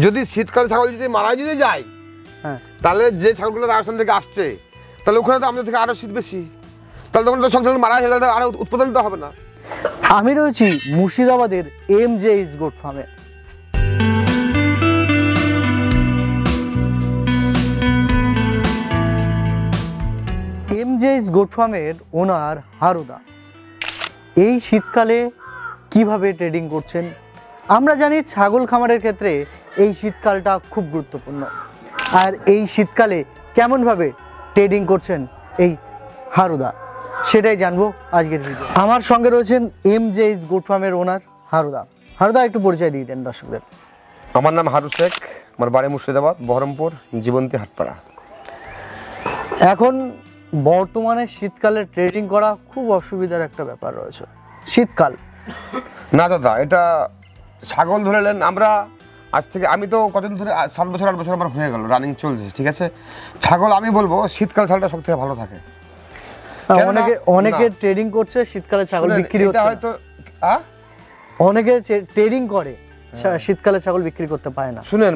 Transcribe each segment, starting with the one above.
যদি শীতকালে ছাগল যদি মারা যদি যায়, হ্যাঁ, তাহলে যে ছাগলগুলো রাজস্থান থেকে আসছে, তাহলে ওখানে তো আমাদের থেকে আরো শীত বেশি, তাহলে তখন তো সব ছাগল মারা গেলে আরো উৎপাদন তো হবে না। আমি রয়েছি মুর্শিদাবাদের MJ's গোট ফার্মে। MJ's গোট ফার্মের ওনার হারুদা এই শীতকালে কিভাবে ট্রেডিং করছেন। আমরা জানি ছাগল খামারের ক্ষেত্রে এই শীতকালটা খুব গুরুত্বপূর্ণ, আর এই শীতকালে কেমনভাবে ট্রেডিং করছেন এই হারুদা, সেটাই জানবো আজকের ভিডিও। আমার সঙ্গে রয়েছেন MJ's গোট ফার্মের ওনার হারুদা। হারুদা, একটু পরিচয় দিয়ে দেন দর্শকদের। আমার নাম হারু শেখ, আমার বাড়ি মুর্শিদাবাদ, বহরমপুর, জীবন্তী হাটপাড়া। এখন বর্তমানে শীতকালে ট্রেডিং করা খুব অসুবিধার একটা ব্যাপার রয়েছে। শীতকাল না দাদা, এটা ছাগল ধরে নেন, আমরা আজ থেকে আমি তো কতদিন ধরে 7 বছর 8 বছর আমার হয়ে গেল রানিং চলছে, ঠিক আছে। ছাগল আমি বলবো শীতকাল ছাগলটা সব থেকে ভালো থাকে। অনেকে ট্রেডিং করছে শীতকালে ছাগল বিক্রি হচ্ছে, হয়তো অনেকে ট্রেডিং করে শীতকালে ছাগল বিক্রি করতে পারে না। শুনেন,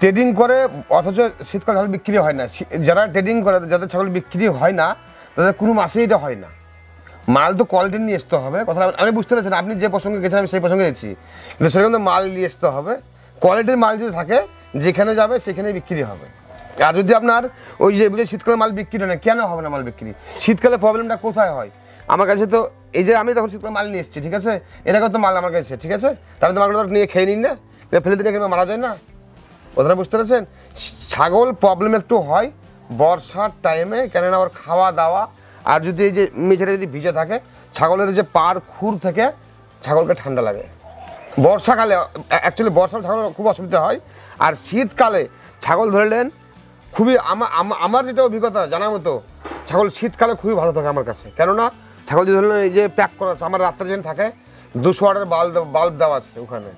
ট্রেডিং করে অথচ শীতকালে ছাগল বিক্রি হয় না। যারা ট্রেডিং করে, যাদের ছাগল বিক্রি হয় না, তাদের কোনো মাসেই এটা হয় না। মাল তো কোয়ালিটি নিয়ে আসতে হবে, কথা আমি বুঝতে পারছি। আপনি যে প্রসঙ্গে গেছেন আমি সেই প্রসঙ্গে গেছি, কিন্তু সেরকম তো মাল নিয়ে আসতে হবে। কোয়ালিটির মাল যদি থাকে, যেখানে যাবে সেখানে বিক্রি হবে। আর যদি আপনার ওই যে শীতকালে মাল বিক্রি হয় না, কেন হবে না মাল বিক্রি? শীতকালে প্রবলেমটা কোথায় হয়? আমার কাছে তো এই যে আমি তখন শীতকালে মাল নিয়ে এসেছি, ঠিক আছে, এটাকে তো মাল আমার কাছে, ঠিক আছে, তাহলে তো মালগুলো নিয়ে খেয়ে নিন না, ফেলে দিলে কেন মারা যায় না? কথাটা বুঝতে পারছেন? ছাগল প্রবলেম একটু হয় বর্ষার টাইমে, কেননা ওর খাওয়া দাওয়া, আর যদি এই যে মেঝেটা যদি ভিজে থাকে, ছাগলের যে পার খুর থেকে ছাগলকে ঠান্ডা লাগে। বর্ষাকালে অ্যাকচুয়ালি বর্ষার ছাগল খুব অসুবিধা হয়। আর শীতকালে ছাগল ধরলেন খুবই আমার যেটা অভিজ্ঞতা জানার মতো, ছাগল শীতকালে খুবই ভালো থাকে আমার কাছে। কেননা ছাগল যদি ধরলেন এই যে প্যাক করা আছে, আমার রাত্রে যেখানে থাকে 200 ওয়াটের বাল্ব দেওয়া আছে, ওখানে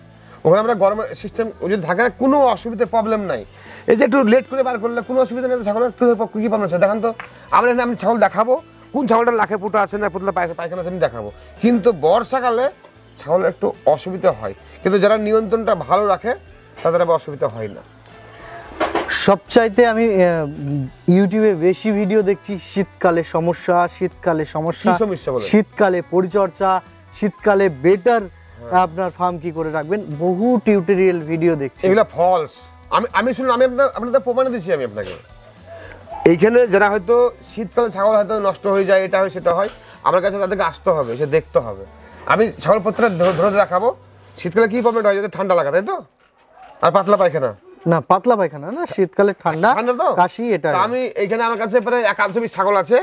আমরা গরমের সিস্টেম যদি থাকে, কোনো অসুবিধা প্রবলেম নাই। এই যে একটু লেট করে বার করলে কোনো অসুবিধা নেই। ছাগলের কী প্রবলেম আছে দেখান তো। আমরা এখানে আমি ছাগল দেখাবো, কোন ছাগলটা লাখে ফুটো আছে না পুতলা পায়খানা আছে আমি দেখাবো। কিন্তু বর্ষাকালে ছাগলের একটু অসুবিধা হয়, কিন্তু যারা নিয়ন্ত্রণটা ভালো রাখে তাদের আবার অসুবিধা হয় না। সবচাইতে আমি ইউটিউবে বেশি ভিডিও দেখছি শীতকালে সমস্যা, শীতকালে পরিচর্যা, শীতকালে বেটার আপনার ফার্ম কি করে রাখবেন, বহু টিউটোরিয়াল ভিডিও দেখছি। এগুলো ফলস। আমি শুনুন, আমি আপনাদের প্রমাণ দিচ্ছি আমি আপনাকে। এইখানে যারা হয়তো শীতকালে ছাগল হয়তো নষ্ট হয়ে যায়, এটা হয় সেটা হয়, আমার কাছে তাদেরকে আসতে হবে, সে দেখতে হবে। আমি ছাগল পত্রটা ধরে দেখাবো শীতকালে কি প্রবলেম হয়, যদি ঠান্ডা লাগা, তাই তো, আর পাতলা পায়খানা না, পাতলা পায়খানা না, শীতকালে ঠান্ডা তো কাশি। এটা আমি এইখানে আমার কাছে প্রায় 150 পিস ছাগল আছে,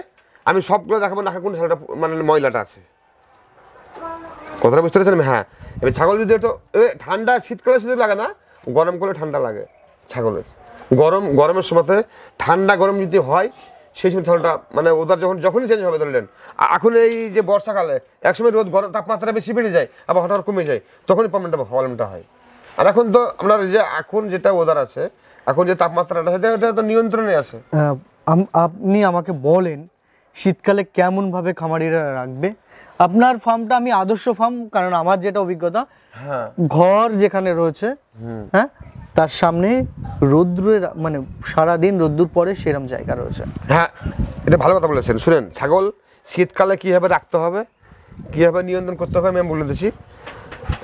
আমি সবগুলো দেখাবো নাকি কোন ছাগলটা মানে ময়লাটা আছে। কথাটা বুঝতে পারছেন? হ্যাঁ, এবার ছাগল যদি একটু ঠান্ডা শীতকালে শুধু লাগে না, গরম করলে ঠান্ডা লাগে ছাগলের। গরমের সময়তে ঠান্ডা গরম যদি হয়, সেই সময় ছাগলটা মানে ওদের যখনই চেঞ্জ হবে, ধরলেন এখন এই যে বর্ষাকালে একসময় রোদ গরম তাপমাত্রা বেশি বেড়ে যায়, আবার হঠাৎ কমে যায়, তখনই প্রবলেমটা হয়। আর এখন তো আপনার যে এখন যেটা ওয়েদার আছে, এখন যে তাপমাত্রাটা সেটা তো নিয়ন্ত্রণে আছে। আপনি আমাকে বলেন শীতকালে কেমনভাবে খামারিরা রাখবে আপনার ফার্মটা? আমি আদর্শ ফার্ম, কারণ আমার যেটা অভিজ্ঞতা, ঘর যেখানে রয়েছে, হ্যাঁ, তার সামনে রোদ্দুরের মানে সারাদিন রোদ্দুর পরে সেরকম জায়গা রয়েছে। হ্যাঁ, এটা ভালো কথা বলেছেন। শুনেন, ছাগল শীতকালে কীভাবে রাখতে হবে, কীভাবে নিয়ন্ত্রণ করতে হবে আমি বলে দিচ্ছি।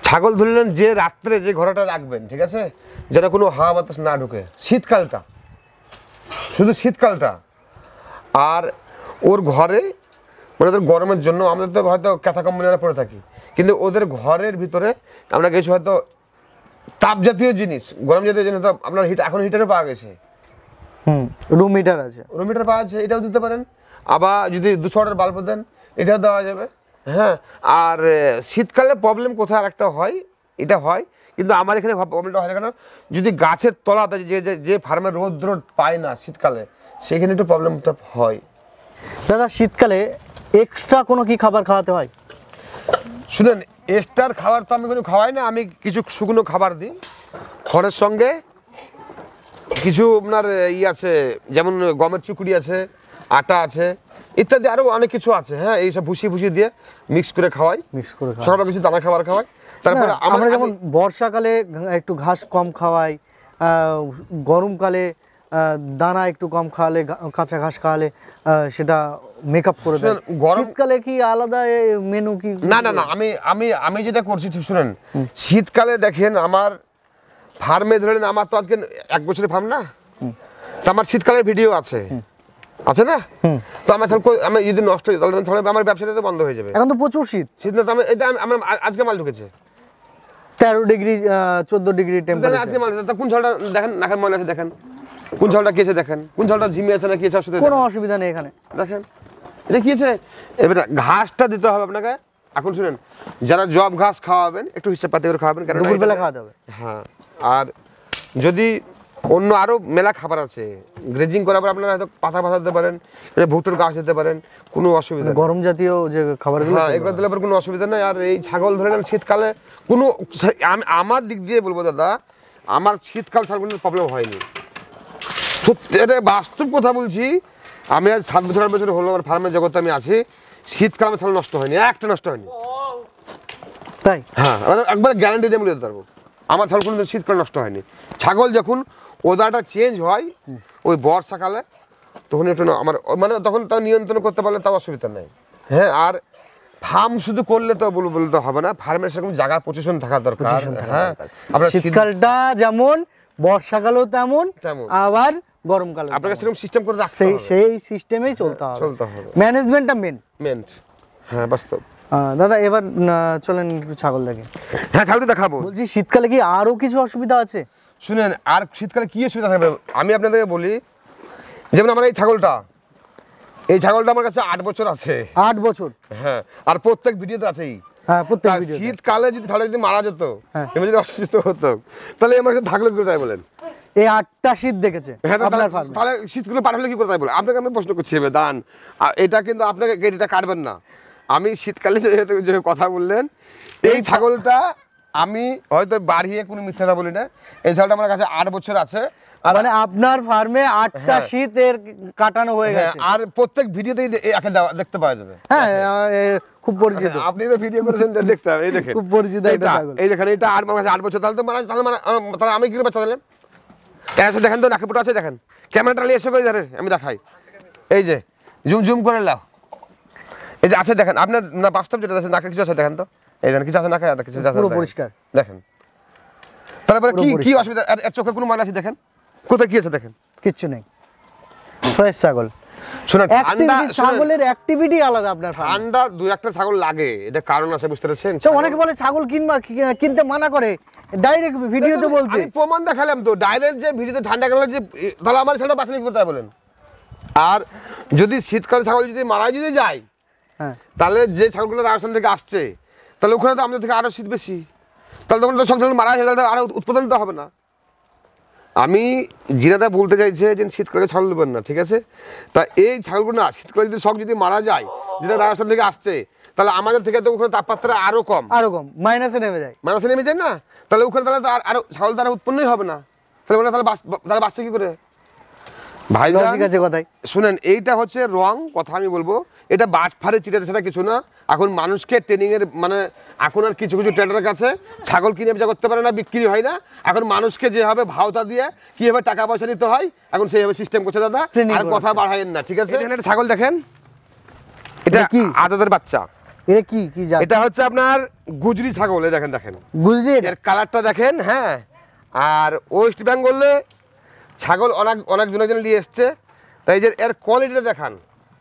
ছাগল ধরলেন যে রাত্রে যে ঘরটা রাখবেন, ঠিক আছে, যেন কোনো হাওয়া বাতাস না ঢুকে, শীতকালটা, শুধু শীতকালটা। আর ওর ঘরে মানে ওদের গরমের জন্য আমাদের তো হয়তো কাঁথা কম্বল পরে থাকি, কিন্তু ওদের ঘরের ভিতরে আমরা কিছু হয়তো তাপ জাতীয় জিনিস, গরম জাতীয় জিনিস, আপনার এখন হিটারও পাওয়া গেছে, রুম হিটার আছে, পাওয়া যাচ্ছে, এটাও দিতে পারেন। আবার যদি 200 ওয়াটের বাল্ব দেন, এটাও দেওয়া যাবে। হ্যাঁ, আর শীতকালে প্রবলেম কোথায় আরেকটা হয়, এটা হয়, কিন্তু আমার এখানে প্রবলেমটা হয় না কেন, যদি গাছের তলাতে যে ফার্মের রোদ পায় না শীতকালে, সেখানে একটু প্রবলেমটা হয়। দাদা, শীতকালে এক্সট্রা কোনো কি খাবার খাওয়াতে হয়? শুনেন, এক্সট্রার খাবার তো আমি কোনো খাওয়াই না, আমি কিছু শুকনো খাবার দিই খড়ের সঙ্গে। কিছু আপনার আছে, যেমন গমের চুকুড়ি আছে, আটা আছে, ইত্যাদি আরও অনেক কিছু আছে। হ্যাঁ, এইসব ভুসি দিয়ে মিক্স করে খাওয়াই, সকালে কিছু দানা খাবার খাওয়াই। তারপরে আমরা যেমন বর্ষাকালে একটু ঘাস কম খাওয়াই, গরমকালে দানা একটু কম খাওয়ালে, কাঁচা ঘাস খাওয়ালে সেটা মেকআপ করে দেয়। শীতকালে কি আলাদা মেনু কি? না না না, আমি আমি আমি যেটা করছি শুনেন, শীতকালে দেখেন আমার ফার্মে ধরেন, আমার তো আজকে 1 বছরের ফার্ম না, তো আমার শীতকালের ভিডিও আছে আছে না, তো আমার আমি যদি নষ্ট হয়ে যায় তাহলে আমার ব্যবসাটা তো বন্ধ হয়ে যাবে। এখন তো প্রচুর শীত, শীত না তো আমি এটা আমি আজকে মাল ঢুকেছে 13 ডিগ্রি 14 ডিগ্রি টেম্পারেচার। আজকে মাল, কোন ঝালটা দেখেন, নাকের ময়লা আছে দেখেন, কোন ঝালটা কি আছে দেখেন, কোন ঝালটা ঝিমি আছে না কি আছে অসুবিধা, কোনো অসুবিধা নেই এখানে দেখেন এটা কি আছে। এবার ঘাসটা দিতে হবে আপনাকে। এখন শুনেন, যারা জব ঘাস খাওয়াবেন একটু হিসাব পাতি করে খাওয়াবেন, কারণ দুপুরবেলা খাওয়াতে হবে। হ্যাঁ, আর যদি অন্য আরো মেলা খাবার আছে, গ্রেজিং করার পর আপনারা হয়তো পাতা দিতে পারেন, ভুট্টার গাছ দিতে পারেন, কোনো অসুবিধা নেই। গরম জাতীয় যে খাবারগুলো, হ্যাঁ, এগুলো দিলে পর কোনো অসুবিধা নেই। আর এই ছাগল ধরে নেন শীতকালে কোনো, আমার দিক দিয়ে বলবো দাদা, আমার শীতকাল ছাগলের প্রবলেম হয়নি, সত্যি এটা বাস্তব কথা বলছি। আমি আজ 7 বছর 8 বছর হলো আমার ফার্মের জগতে আমি আছি, শীতকাল আমার ছাগল নষ্ট হয়নি, একটা নষ্ট হয়নি। তাই? হ্যাঁ, মানে একবার গ্যারান্টি দিয়ে বলে দিতে পারবো, আমার ছাগল কোনো শীতকালে নষ্ট হয়নি। ছাগল যখন ওয়েদারটা চেঞ্জ হয় ওই বর্ষাকালে, তখন একটু আমার মানে তখন তাও নিয়ন্ত্রণ করতে পারলে তাও অসুবিধা নেই। হ্যাঁ, আর ফার্ম শুধু করলে তো বলতে হবে না, ফার্মের সেরকম জায়গার পজিশন থাকা দরকার। হ্যাঁ, আপনার শীতকালটা যেমন বর্ষাকালও তেমন, আবার গরমকালে আপনাকে সেরকম সিস্টেম করে রাখতে হবে, সেই সিস্টেমেই চলতে হবে। ম্যানেজমেন্টটা মেন। হ্যাঁ, বাস্তব। দাদা এবার চলেন একটু ছাগল দেখে। হ্যাঁ, ছাগল দেখাবো। বলছি শীতকালে কি আরো কিছু অসুবিধা আছে? শুনেন, আর শীতকালে কি অসুবিধা থাকবে আমি আপনাদেরকে বলি। যেমন আমার এই ছাগলটা আমার কাছে 8 বছর আছে। 8 বছর? হ্যাঁ, আর প্রত্যেক ভিডিওতে আছেই। হ্যাঁ, প্রত্যেক ভিডিওতে। শীতকালে যদি মারা যেত, এমনি যদি অসুস্থ হতো, তাহলে আমার কাছে থাকলে কি করে তাই বলেন? এই 8টা শীত দেখেছে আপনার ফার্মে, তাহলে শীতগুলো পার হলে কি করে তাই বলে? আপনাকে আমি প্রশ্ন করছি এবার দান, এটা কিন্তু আপনাকে এটা কাটবেন না। আমি শীতকালে যে কথা বললেন, এই ছাগলটা আমি হয়তো বাড়িয়ে কোনো মিথ্যা কথা বলি না, এই ছাগলটা আমার কাছে 8 বছর আছে। মানে আপনার ফার্মে 8টা শীতের কাটানো হয়ে গেছে, আর প্রত্যেক ভিডিওতেই একে দেখতে পাওয়া যাবে। হ্যাঁ, খুব পরিচিত, আপনি তো ভিডিও করেছেন দেখতে হবে। এই দেখেন খুব পরিচিত একটা ছাগল। এই দেখেন, এটা আমার কাছে 8 বছর, তাহলে আমি কি করে বাচ্চা দিলাম? দেখেন তো, নাকে ফুটো আছে দেখেন, ক্যামেরাটা নিয়ে এসে করে ধরে আমি দেখাই। এই যে জুম করে লাও, এই যে আছে দেখেন, আপনার না বাস্তব যেটা আছে, নাকে কিছু আছে দেখেন তো, এই দেখেন কিছু আছে নাকে, আর কিছু আছে পুরো পরিষ্কার দেখেন। তারপরে কি অসুবিধা? এর চোখে কোনো ময়লা আছে দেখেন, কোথায় কি আছে দেখেন, কিচ্ছু নেই, ফ্রেশ ছাগল। শুনুন, ছাগলের অ্যাক্টিভিটি আলাদা আপনার ফার্মে। ঠান্ডা 2-1টা ছাগল লাগে, এটা কারণ আছে, বুঝতে পারছেন? তো অনেকে বলে ছাগল কিনতে মানা করে, ডাইরেক্ট ভিডিওতে বলছে। আমি প্রমাণ দেখালাম তো, ডাইরেক্ট যে ভিডিওতে ঠান্ডা গেলে যে, তাহলে আমার ছাগল বাঁচালে কি করতে হয় বলেন? আর যদি শীতকালে ছাগল যদি মারা যায়, হ্যাঁ, তাহলে যে ছাগলগুলো রাজস্থান থেকে আসছে, তাহলে ওখানে তো আমাদের থেকে আরো শীত বেশি, তাহলে তখন তো সব ছাগল মারা যায়, তাহলে আরো উৎপাদন তো হবে না। আমি যেটা বলতে চাইছে যে শীতকালে ছাগল নেবেন না, ঠিক আছে? তা এই ছাগলগুলো না শীতকালে যদি সব যদি মারা যায়, যেটা রাজস্থান থেকে আসছে, তাহলে আমাদের থেকে তো ওখানে তাপমাত্রা আরো কম মাইনাসে নেমে যায় না, তাহলে ওখানে তাহলে আরো ছাগল দ্বারা উৎপন্নই হবে না, তাহলে বাঁচছে কি করে ভাই? শুনেন, এইটা হচ্ছে রং কথা আমি বলবো, এটা বাটফারে চিটাতে সেটা কিছু না। এখন মানুষকে ট্রেনিং এর মানে, এখন আর কিছু ট্রেডারের কাছে ছাগল কিনে বেচা করতে পারে না, বিক্রি হয় না। এখন মানুষকে যেভাবে ভাওতা দিয়ে কিভাবে টাকা পয়সা নিতে হয়, এখন সেইভাবে সিস্টেম করছে দাদা, আর কথা বাড়ায়েন না, ঠিক আছে? এখানে ছাগল দেখেন, এটা কি আদাদের বাচ্চা, এটা কি জাত? এটা হচ্ছে আপনার গুজরি ছাগল। এই দেখেন গুজরি, এর কালারটা দেখেন। হ্যাঁ, আর ওয়েস্ট বেঙ্গলে ছাগল অনেক জনের নিয়ে এসছে, তাই যে এর কোয়ালিটিটা দেখান।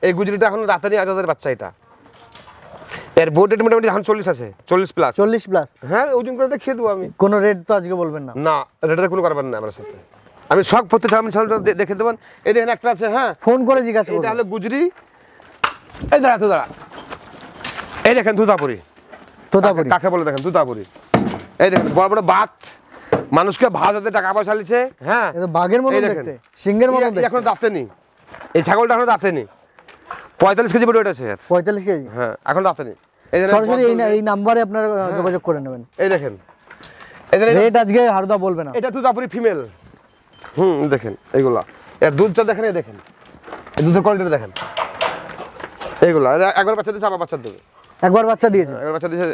এই গুজরিটা এখন রাতারি আদাদের বাচ্চা, এটা এর বোর্ড রেট মোটামুটি এখন 40 আছে, 40 প্লাস। হ্যাঁ, ওজন করে খেয়ে দেবো আমি। কোনো রেট তো আজকে বলবেন না? না, রেটের কোনো করবেন না আমার সাথে, আমি শখ করতে চাই, আমি ছাগলটা দেখে দেবেন। এই দেখেন একটা আছে, হ্যাঁ, ফোন করে জিজ্ঞাসা করুন। এটা হলো গুজরি। এই দাঁড়া, এই দেখেন তোতাপুরি, কাকে বলে দেখেন তোতাপুরি। এই দেখেন বড় বড় বাত, মানুষকে ভাত হাতে টাকা পয়সা লিছে। হ্যাঁ, বাঘের মতো দেখতে, সিংহের মতো দেখতে। এখনো দাঁতে নি, এই ছাগলটা এখনো দাঁতে নি। 45 কেজি বডি ওয়েট আছে। 45 কেজি? হ্যাঁ, এখন দাঁতে নি। সরাসরি এই নাম্বারে আপনারা যোগাযোগ করে নেবেন। এই দেখেন, রেট আজকে হারুদা বলবে না। এটা তোতাপুরি ফিমেল। দেখেন এইগুলা, এর দুধটা দেখেন, এই দেখেন এই দুধের কোয়ালিটিটা দেখেন। এইগুলা একবার বাচ্চা দিয়েছে, আবার বাচ্চা দেবে। একবার বাচ্চা দিয়েছে? একবার বাচ্চা দিয়েছে।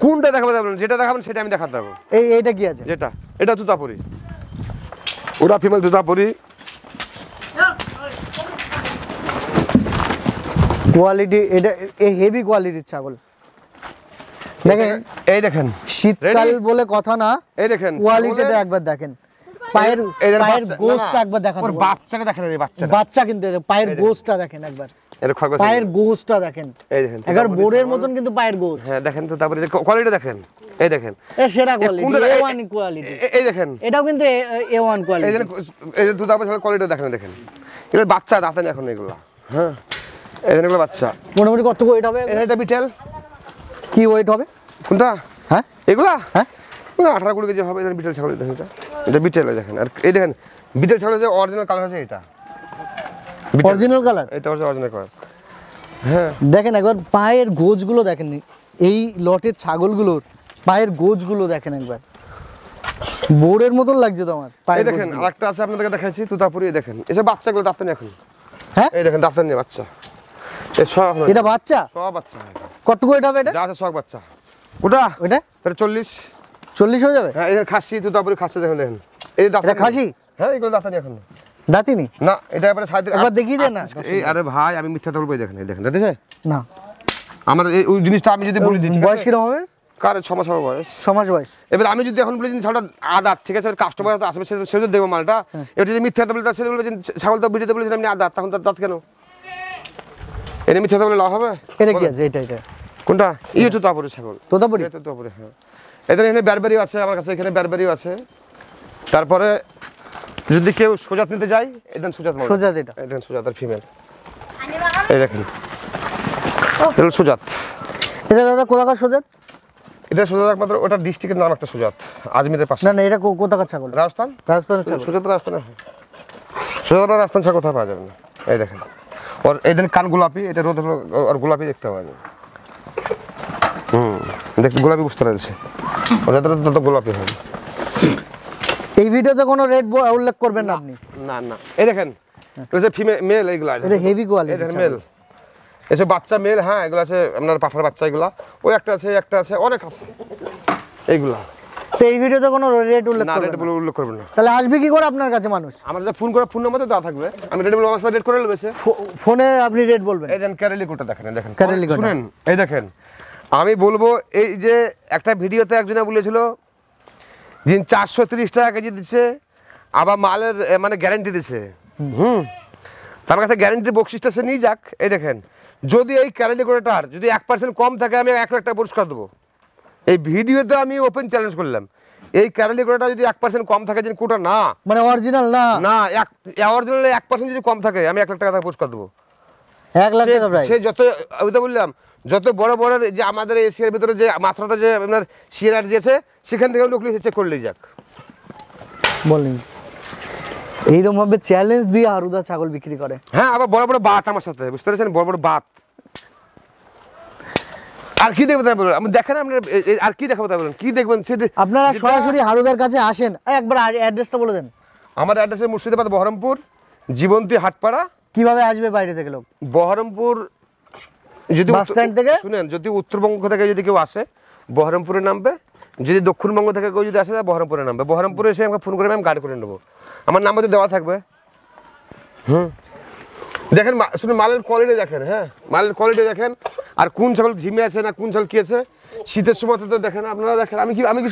কোনটা দেখাবেন? যেটা দেখাবেন সেটা আমি দেখাতে পারবো। এইটা কি আছে? এটা তোতাপুরি। ওরা ফিমেল তোতাপুরি। কোয়ালিটি এটা হেভি কোয়ালিটির ছাগল। দেখেন এই দেখেন শীতকাল বলে কথা না, এই দেখেন কোয়ালিটিটা একবার দেখেন। পায়ের পায়ের গোশটা একবার দেখান। ওর বাচ্চাকে দেখেন, এই বাচ্চাটা বাচ্চা কিন্তু পায়ের গোশটা দেখেন একবার, এর খরগোশ পায়ের গোশটা দেখেন, এই দেখেন একবার বোরের মতন কিন্তু পায়ের গোশ। হ্যাঁ দেখেন তো, তারপরে কোয়ালিটি দেখেন, এই দেখেন এ সেরা কোয়ালিটি, A1 কোয়ালিটি। এই দেখেন এটাও কিন্তু A1 এই কোয়ালিটি। যে এই যে তোতাপুরি ছাগল কোয়ালিটি দেখেন, দেখেন এগুলো বাচ্চা দাঁতে এখন এগুলো। হ্যাঁ এই দেখেন এগুলো বাচ্চা। মোটামুটি কত ওয়েট হবে? এটা বিটেল। কি ওয়েট হবে কোনটা? হ্যাঁ এগুলা হ্যাঁ 18-20 কেজি হবে। এটা বিটেল ছাগল দেখেন, এটা বিটেল দেখেন। আর এই দেখেন বিটেল ছাগলের যে অরিজিনাল কালার আছে এটা অরিজিনাল কালার, এটা হচ্ছে অরিজিনাল কালার। হ্যাঁ দেখেন একবার পায়ের গোজগুলো দেখেন, এই লটের ছাগলগুলোর পায়ের গোজগুলো দেখেন একবার, বোর্ডের মতন লাগছে তো আমার এই পায়ের দেখেন গোজগুলো। আরেকটা আছে আপনাদেরকে দেখাচ্ছি তোতাপুরি। এই দেখেন এসব বাচ্চাগুলো দাঁতে নেই এখন। হ্যাঁ এই দেখেন দাঁতে নেই বাচ্চা, এই সব এটা বাচ্চা সব বাচ্চা কত ওয়েট হবে এটা? যা আছে সব বাচ্চা। ওটা ওইটা এটা 40 হয়ে যাবে? হ্যাঁ এই খাসি তোতাপুরি খাসি দেখেন, দেখেন এই দাঁতে এটা নেই। খাসি? হ্যাঁ এগুলো দাঁতে নেই এখন দাঁতিনি না। এটা এবারে সাইড একবার দেখিয়ে দেন না। এই আরে ভাই আমি মিথ্যা বলবো, এই দেখেন, এই দেখেন দেখেছে না আমার এই ওই জিনিসটা আমি যদি বলে দিই ঠিক বয়স আছে? কিরকম হবে? কার 6 মাস হবে বয়স। 6 মাস বয়স। এবার আমি যদি এখন বলি যে ছাগলটা আদাত, ঠিক আছে কাস্টমার তো আসবে, সে যদি দেবো মালটা। এবার যদি মিথ্যা বলে তার সে বলবে যে ছাগল তো ভিডিওতে বলেছেন আপনি আদাত, তখন তার দাঁত কেন? এটা মিথ্যা বলে লাভ হবে? এটা কি আছে? এটা কোনটা? ইয়ে তোতাপুরি ছাগল। তোতাপুরি? এটা তোতাপুরি হ্যাঁ। এখানে ব্যারবেরিও আছে আমার কাছে, এখানে ব্যারবেরিও আছে। তারপরে যদি কেউ সোজাত নিতে যায়, এটা সোজাত মাল। সোজাত এটা? এটা সোজাত আর ফিমেল। এই দেখেন এটা সোজাত। এটা দাদা কোথাকার সোজাত? এটা সোজাত একমাত্র ওটা ডিস্ট্রিক্টের নাম একটা সোজাত, আজমিরের পাশে। না না এটা কোথাকার ছাগল? রাজস্থান। রাজস্থানের ছাগল। সোজাত রাজস্থানে, সোজাত রাজস্থান ছাগল কোথাও পাওয়া যাবে না। এই দেখেন ওর এই দেখেন কান গোলাপি, এটা রোদ আর গোলাপি দেখতে পাওয়া যায়। দেখতে গোলাপি বুঝতে পারছে, ওটা তত গোলাপি হবে। এই ভিডিওতে কোনো রেট উল্লেখ করবেন না আপনি? না না এই দেখেন এটা ফিমেল মেল, এইগুলা এটা হেভি কোয়ালিটি এটা মেল, এসব বাচ্চা মেল। হ্যাঁ এগুলো আছে আপনার পাঠার বাচ্চা, এগুলা ওই একটা আছে, একটা আছে, অনেক আছে এইগুলা। তো এই ভিডিওতে কোনো রেট উল্লেখ না করবেন রেট না? বলে উল্লেখ করবেন না। তাহলে আসবে কি করে আপনার কাছে মানুষ? আমার যে ফোন করে ফোন নাম্বারে দেওয়া থাকবে, আমি রেট বলে অবস্থা রেট করে নেবেছে। ফোনে আপনি রেট বলবেন? এই দেন ক্যারেলি কোটা দেখেন, এই দেখেন ক্যারেলি কোটা। শুনেন এই দেখেন আমি বলবো, এই যে একটা ভিডিওতে একজনে বলেছিল যে 430 টাকা কেজি দিচ্ছে, আবার মালের মানে গ্যারান্টি দিচ্ছে। তার কাছে গ্যারান্টির বকশিসটা সে নিয়ে যাক। এই দেখেন যদি এই ক্যারেলি কোটাটার যদি 1% কম থাকে, আমি 1 লাখ টাকা পুরস্কার দেবো। এই ভিডিওতে আমি ওপেন চ্যালেঞ্জ করলাম, এই ক্যারেলি কোটাটা যদি 1% কম থাকে, যে কোটা না মানে অরিজিনাল না? না অরিজিনাল 1% যদি কম থাকে, আমি 1 লাখ টাকা পুরস্কার দেবো। 1 লাখ টাকা প্রাইস? সে যত আমি তো বললাম যত বড় বড় যে আমাদের এশিয়ার ভিতরে যে মাত্রাটা যে আপনার সিএনআর দিয়েছে, সেখান থেকে লোক চেক করলেই যাক। বলেন এইরকম ভাবে চ্যালেঞ্জ দিয়ে হারুদা ছাগল বিক্রি করে। হ্যাঁ আবার বড় বড় বাত আমার সাথে, বুঝতে পারছেন, বড় বড় বাত। আর কি দেখবেন বলুন, আমি দেখেন আপনার আর কি দেখাবো তাই বলুন, কি দেখবেন সেটা? আপনারা সরাসরি হারুদার কাছে আসেন, একবার অ্যাড্রেসটা বলে দেন। আমার অ্যাড্রেস মুর্শিদাবাদ বহরমপুর, জীবন্তী হাটপাড়া। কিভাবে আসবে বাইরে থেকে লোক? বহরমপুর যদি বাস স্ট্যান্ড থেকে শুনেন, যদি উত্তরবঙ্গ থেকে যদি কেউ আসে বহরমপুরে নামবে, যদি দক্ষিণবঙ্গ থেকে কেউ যদি আসে বহরমপুরে নামবে। বহরমপুরে এসে আমাকে ফোন করে আমি গাড়ি করে নেবো, আমার নাম্বার তো দেওয়া থাকবে। দেখেন শুনুন মালের কোয়ালিটি দেখেন, হ্যাঁ মালের কোয়ালিটি দেখেন, আর কোন ছাগল ঝিমে আছে না কোন ছাগল কি আছে। শীতের সময় তো দেখেন আপনারা, দেখেন আমি কি